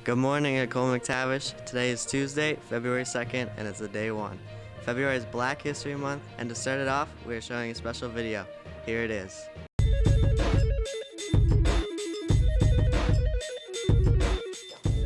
Good morning at Cole McTavish. Today is Tuesday, February 2nd, and it's the day one. February is Black History Month, and to start it off, we are showing a special video. Here it is.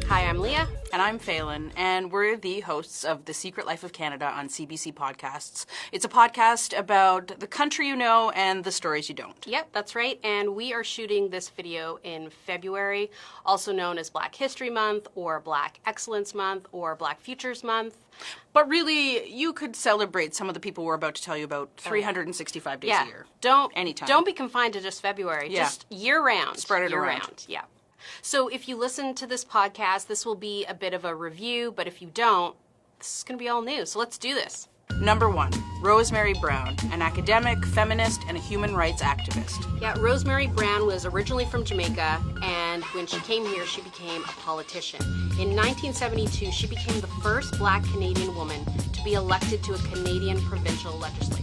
Hi, I'm Leah. And I'm Phelan, and we're the hosts of The Secret Life of Canada on CBC Podcasts. It's a podcast about the country you know and the stories you don't. Yep, that's right. And we are shooting this video in February, also known as Black History Month, or Black Excellence Month, or Black Futures Month. But really, you could celebrate some of the people we're about to tell you about 365 days a year. Anytime. Don't be confined to just February. Yeah. Just year-round. Spread it around. Year-round, yeah. So if you listen to this podcast, this will be a bit of a review, but if you don't, this is going to be all new. So let's do this. Number 1, Rosemary Brown, an academic, feminist, and a human rights activist. Yeah, Rosemary Brown was originally from Jamaica, and when she came here, she became a politician. In 1972, she became the first Black Canadian woman to be elected to a Canadian provincial legislature.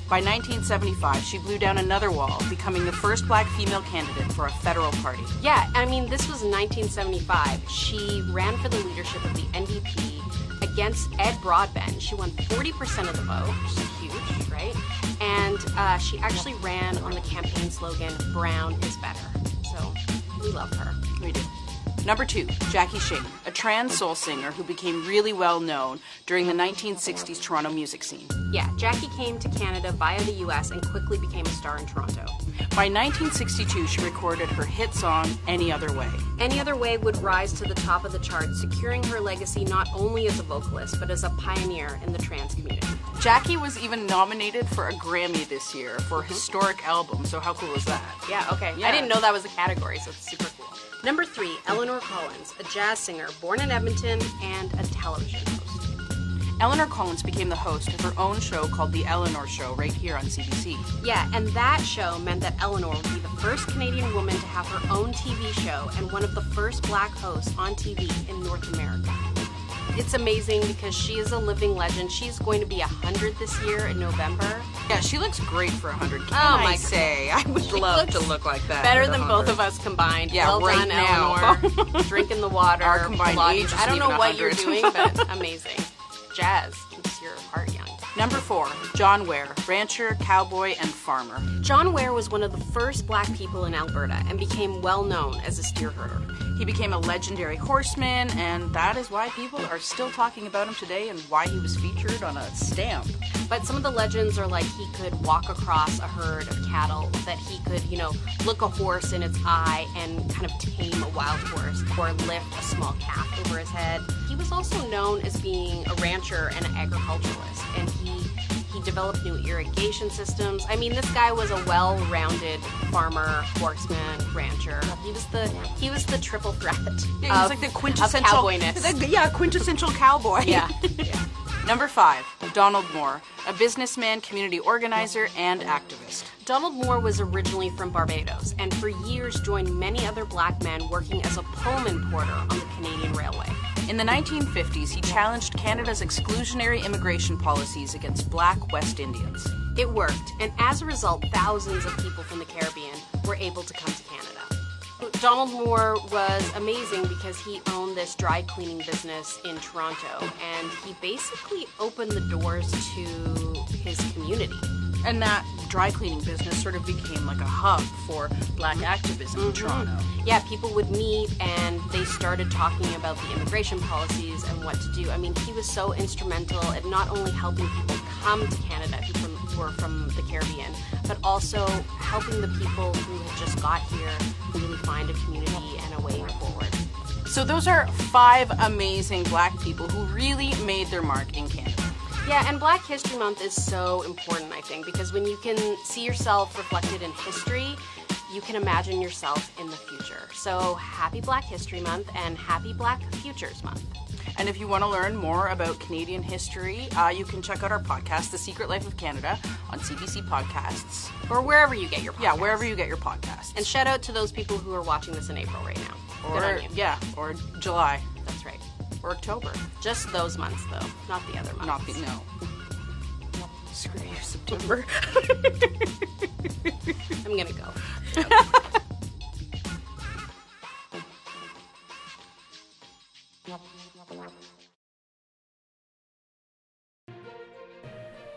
By 1975, she blew down another wall, becoming the first Black female candidate for a federal party. Yeah, I mean, this was 1975. She ran for the leadership of the NDP against Ed Broadbent. She won 40% of the vote, which is huge, right? And she actually ran on the campaign slogan, "Brown is better." So we love her. We do. Number 2, Jackie Shane, a trans soul singer who became really well known during the 1960s Toronto music scene. Yeah, Jackie came to Canada via the US and quickly became a star in Toronto. By 1962, she recorded her hit song, Any Other Way. Any Other Way would rise to the top of the charts, securing her legacy not only as a vocalist, but as a pioneer in the trans community. Jackie was even nominated for a Grammy this year for a historic album, so how cool is that? Yeah, okay. Yeah. I didn't know that was a category, so it's super cool. Number 3, Eleanor Collins, a jazz singer born in Edmonton and a television host. Eleanor Collins became the host of her own show called The Eleanor Show right here on CBC. Yeah, and that show meant that Eleanor would be the first Canadian woman to have her own TV show and one of the first Black hosts on TV in North America. It's amazing because she is a living legend. She's going to be 100 this year in November. Yeah, she looks great for 100. I say? I would love to look like that. Better than both of us combined. Yeah, well right done, now. Eleanor. Drinking the water. Our combined age I don't isn't know even what you're 100. doing, but amazing. Jazz keeps your heart young. Number 4, John Ware, rancher, cowboy, and farmer. John Ware was one of the first Black people in Alberta and became well known as a steer herder. He became a legendary horseman, and that is why people are still talking about him today and why he was featured on a stamp. But some of the legends are like he could walk across a herd of cattle, that he could, look a horse in its eye and kind of tame a wild horse or lift a small calf over his head. He was also known as being a rancher and an agriculturalist, and he developed new irrigation systems. I mean, this guy was a well-rounded farmer, horseman, rancher. He was the triple threat. Yeah, he was like the quintessential cowboyness. Quintessential cowboy. Yeah. Number 5, Donald Moore, a businessman, community organizer, and activist. Donald Moore was originally from Barbados and for years joined many other Black men working as a Pullman porter on the Canadian Railway. In the 1950s, he challenged Canada's exclusionary immigration policies against Black West Indians. It worked, and as a result, thousands of people from the Caribbean were able to come to Canada. Donald Moore was amazing because he owned this dry cleaning business in Toronto, and he basically opened the doors to his community. And that dry cleaning business sort of became like a hub for Black activism in Toronto. Yeah, people would meet and they started talking about the immigration policies and what to do. I mean, he was so instrumental in not only helping people come to Canada who were from the Caribbean, but also helping the people who had just got here really find a community and a way forward. So those are 5 amazing Black people who really made their mark in Canada. Yeah, and Black History Month is so important, I think, because when you can see yourself reflected in history, you can imagine yourself in the future. So happy Black History Month and happy Black Futures Month. And if you want to learn more about Canadian history, you can check out our podcast, The Secret Life of Canada, on CBC Podcasts. Or wherever you get your podcasts. Yeah, wherever you get your podcasts. And shout out to those people who are watching this in April right now. Good on you. Yeah, or July. That's right. Or October. Just those months, though, not the other months. No. Screw you, September. I'm gonna go.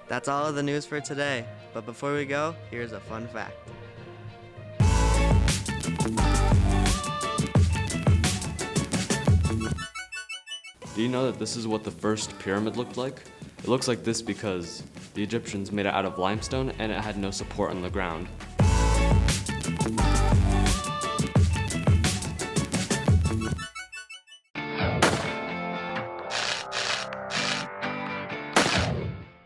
That's all of the news for today, but before we go, here's a fun fact. Do you know that this is what the first pyramid looked like? It looks like this because the Egyptians made it out of limestone and it had no support on the ground.